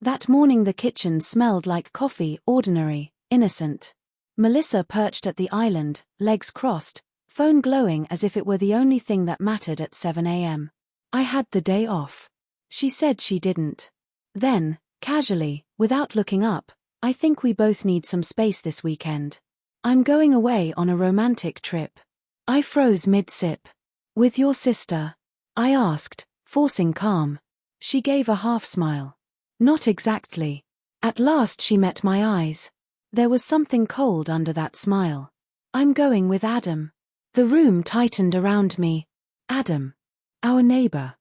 That morning the kitchen smelled like coffee, ordinary, innocent. Melissa perched at the island, legs crossed, phone glowing as if it were the only thing that mattered at 7 a.m. I had the day off. She said she didn't. Then, casually, without looking up, I think we both need some space this weekend. I'm going away on a romantic trip. I froze mid-sip. With your sister? I asked, forcing calm. She gave a half-smile. Not exactly. At last she met my eyes. There was something cold under that smile. I'm going with Adam. The room tightened around me. Adam. Our neighbor.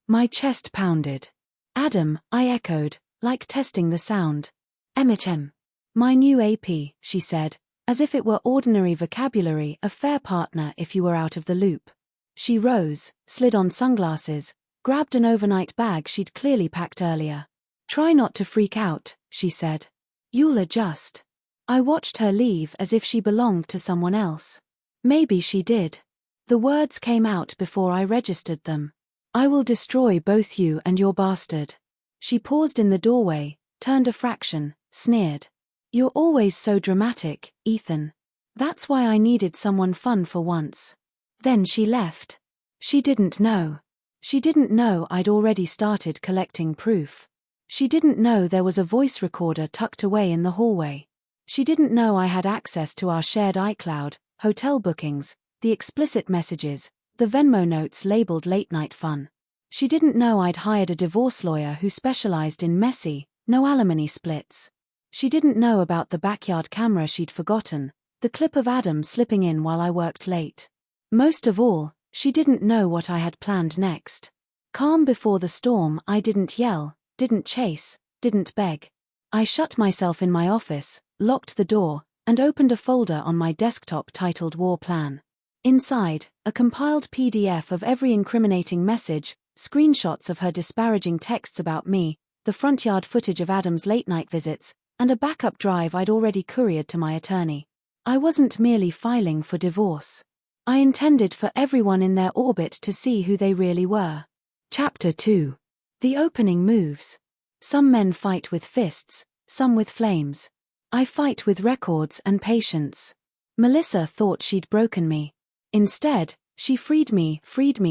My chest pounded. Adam, I echoed, like testing the sound. M. My new AP, she said, as if it were ordinary vocabulary, a fair partner if you were out of the loop. She rose, slid on sunglasses, grabbed an overnight bag she'd clearly packed earlier. Try not to freak out, she said. You'll adjust. I watched her leave as if she belonged to someone else. Maybe she did. The words came out before I registered them. I will destroy both you and your bastard. She paused in the doorway, turned a fraction, sneered. You're always so dramatic, Ethan. That's why I needed someone fun for once. Then she left. She didn't know. She didn't know I'd already started collecting proof. She didn't know there was a voice recorder tucked away in the hallway. She didn't know I had access to our shared iCloud, hotel bookings, the explicit messages, the Venmo notes labeled late-night fun. She didn't know I'd hired a divorce lawyer who specialized in messy, no alimony splits. She didn't know about the backyard camera she'd forgotten, the clip of Adam slipping in while I worked late. Most of all, she didn't know what I had planned next. Calm before the storm, I didn't yell, didn't chase, didn't beg. I shut myself in my office, locked the door, and opened a folder on my desktop titled War Plan. Inside, a compiled PDF of every incriminating message, screenshots of her disparaging texts about me, the front yard footage of Adam's late-night visits, and a backup drive I'd already couriered to my attorney. I wasn't merely filing for divorce. I intended for everyone in their orbit to see who they really were. Chapter 2. The opening moves. Some men fight with fists, some with flames. I fight with records and patience. Melissa thought she'd broken me. Instead, she freed me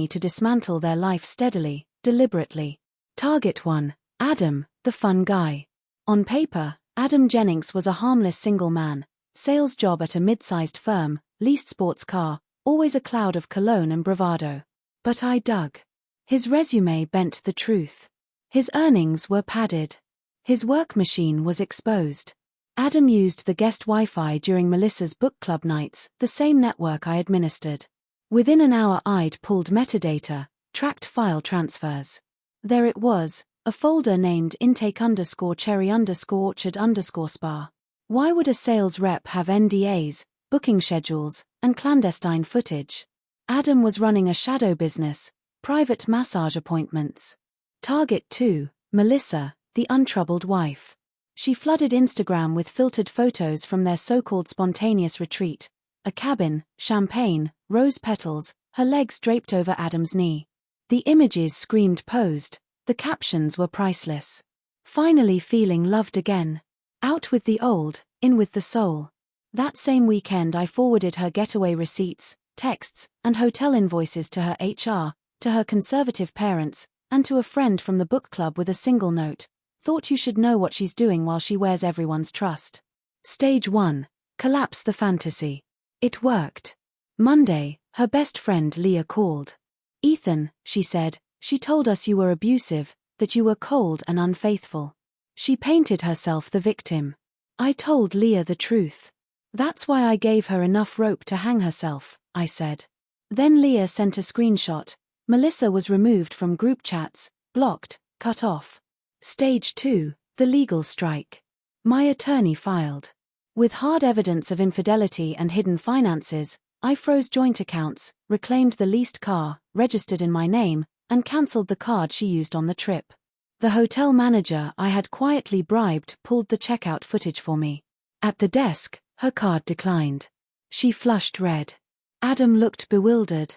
to dismantle their life steadily, deliberately. Target 1, Adam, the fun guy. On paper, Adam Jennings was a harmless single man, sales job at a mid-sized firm, leased sports car, always a cloud of cologne and bravado. But I dug. His resume bent the truth. His earnings were padded. His work machine was exposed. Adam used the guest Wi-Fi during Melissa's book club nights, the same network I administered. Within an hour I'd pulled metadata, tracked file transfers. There it was, a folder named intake_cherry_orchard_spa. Why would a sales rep have NDAs, booking schedules, and clandestine footage? Adam was running a shadow business, private massage appointments. Target 2, Melissa, the untroubled wife. She flooded Instagram with filtered photos from their so-called spontaneous retreat. A cabin, champagne, rose petals, her legs draped over Adam's knee. The images screamed posed, the captions were priceless. Finally feeling loved again. Out with the old, in with the soul. That same weekend I forwarded her getaway receipts, texts, and hotel invoices to her HR, to her conservative parents, and to a friend from the book club with a single note. Thought you should know what she's doing while she wears everyone's trust. Stage 1. Collapse the fantasy. It worked. Monday, her best friend Leah called. Ethan, she said, she told us you were abusive, that you were cold and unfaithful. She painted herself the victim. I told Leah the truth. That's why I gave her enough rope to hang herself, I said. Then Leah sent a screenshot. Melissa was removed from group chats, blocked, cut off. Stage 2, the legal strike. My attorney filed. With hard evidence of infidelity and hidden finances, I froze joint accounts, reclaimed the leased car, registered in my name, and cancelled the card she used on the trip. The hotel manager I had quietly bribed pulled the checkout footage for me. At the desk, her card declined. She flushed red. Adam looked bewildered.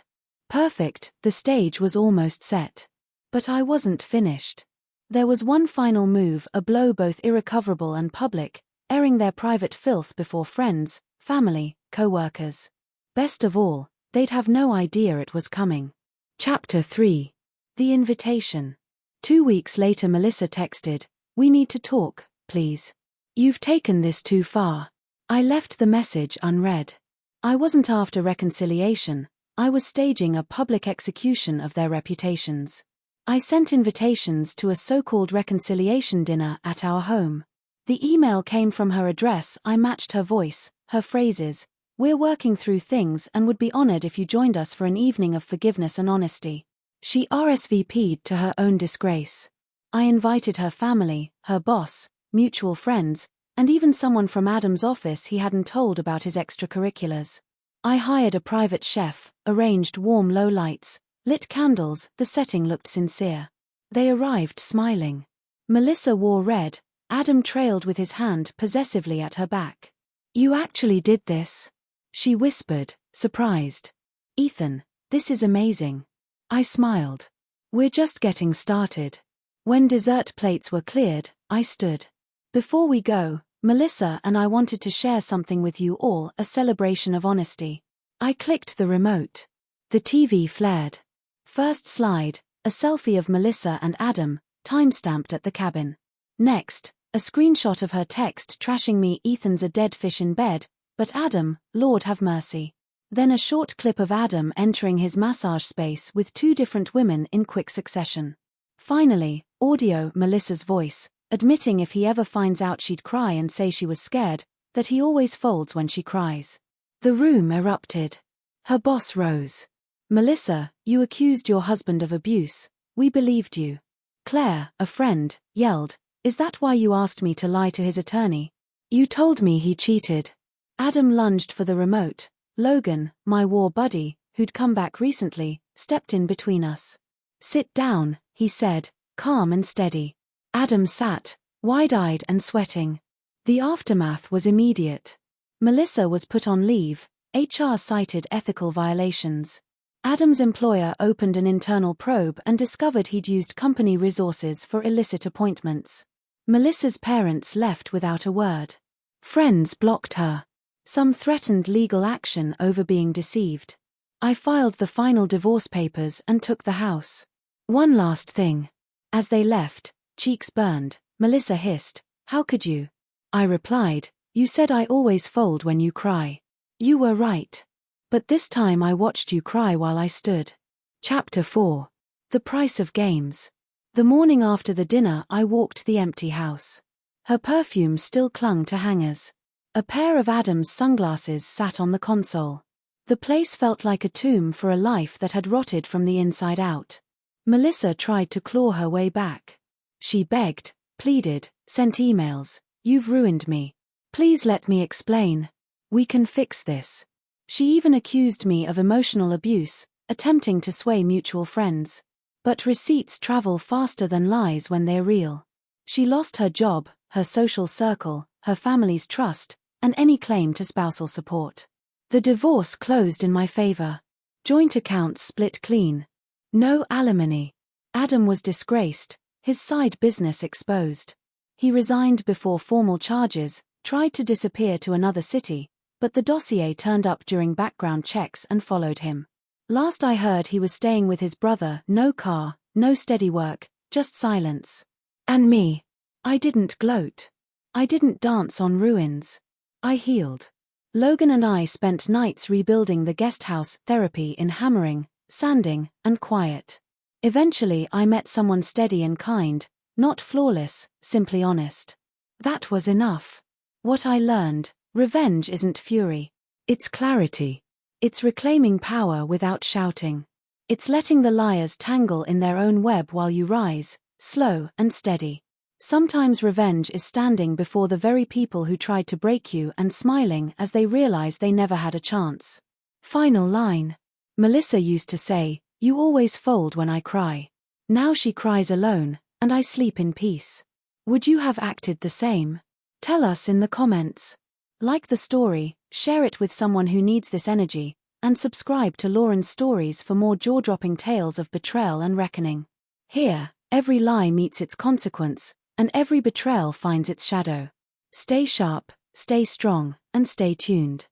Perfect, the stage was almost set. But I wasn't finished. There was one final move, a blow both irrecoverable and public, airing their private filth before friends, family, co-workers. Best of all, they'd have no idea it was coming. Chapter 3. The Invitation. 2 weeks later Melissa texted, "We need to talk, please. You've taken this too far." I left the message unread. I wasn't after reconciliation, I was staging a public execution of their reputations. I sent invitations to a so-called reconciliation dinner at our home. The email came from her address. I matched her voice, her phrases. "We're working through things and would be honored if you joined us for an evening of forgiveness and honesty." She RSVP'd to her own disgrace. I invited her family, her boss, mutual friends, and even someone from Adam's office he hadn't told about his extracurriculars. I hired a private chef, arranged warm low lights, lit candles. The setting looked sincere. They arrived smiling. Melissa wore red. Adam trailed with his hand possessively at her back. "You actually did this?" she whispered, surprised. "Ethan, this is amazing." I smiled. "We're just getting started." When dessert plates were cleared, I stood. "Before we go, Melissa and I wanted to share something with you all, a celebration of honesty." I clicked the remote. The TV flared. First slide, a selfie of Melissa and Adam, timestamped at the cabin. Next, a screenshot of her text trashing me, "Ethan's a dead fish in bed, but Adam, Lord have mercy." Then a short clip of Adam entering his massage space with 2 different women in quick succession. Finally, audio, Melissa's voice, admitting if he ever finds out she'd cry and say she was scared, that he always folds when she cries. The room erupted. Her boss rose. "Melissa, you accused your husband of abuse. We believed you." Claire, a friend, yelled, "Is that why you asked me to lie to his attorney? You told me he cheated." Adam lunged for the remote. Logan, my war buddy, who'd come back recently, stepped in between us. "Sit down," he said, calm and steady. Adam sat, wide-eyed and sweating. The aftermath was immediate. Melissa was put on leave. HR cited ethical violations. Adam's employer opened an internal probe and discovered he'd used company resources for illicit appointments. Melissa's parents left without a word. Friends blocked her. Some threatened legal action over being deceived. I filed the final divorce papers and took the house. "One last thing." As they left, cheeks burned, Melissa hissed, "How could you?" I replied, "You said I always fold when you cry. You were right. But this time I watched you cry while I stood." Chapter 4. The Price of Games. The morning after the dinner I walked the empty house. Her perfume still clung to hangers. A pair of Adam's sunglasses sat on the console. The place felt like a tomb for a life that had rotted from the inside out. Melissa tried to claw her way back. She begged, pleaded, sent emails. "You've ruined me. Please let me explain. We can fix this." She even accused me of emotional abuse, attempting to sway mutual friends. But receipts travel faster than lies when they're real. She lost her job, her social circle, her family's trust, and any claim to spousal support. The divorce closed in my favor. Joint accounts split clean. No alimony. Adam was disgraced, his side business exposed. He resigned before formal charges, tried to disappear to another city, but the dossier turned up during background checks and followed him. Last I heard he was staying with his brother, no car, no steady work, just silence. And me. I didn't gloat. I didn't dance on ruins. I healed. Logan and I spent nights rebuilding the guest house, therapy in hammering, sanding, and quiet. Eventually I met someone steady and kind, not flawless, simply honest. That was enough. What I learned: revenge isn't fury. It's clarity. It's reclaiming power without shouting. It's letting the liars tangle in their own web while you rise, slow and steady. Sometimes revenge is standing before the very people who tried to break you and smiling as they realize they never had a chance. Final line. Melissa used to say, "You always fold when I cry." Now she cries alone, and I sleep in peace. Would you have acted the same? Tell us in the comments. Like the story, share it with someone who needs this energy, and subscribe to Lauren's Stories for more jaw-dropping tales of betrayal and reckoning. Here, Every lie meets its consequence, and every betrayal finds its shadow. Stay sharp, stay strong, and stay tuned.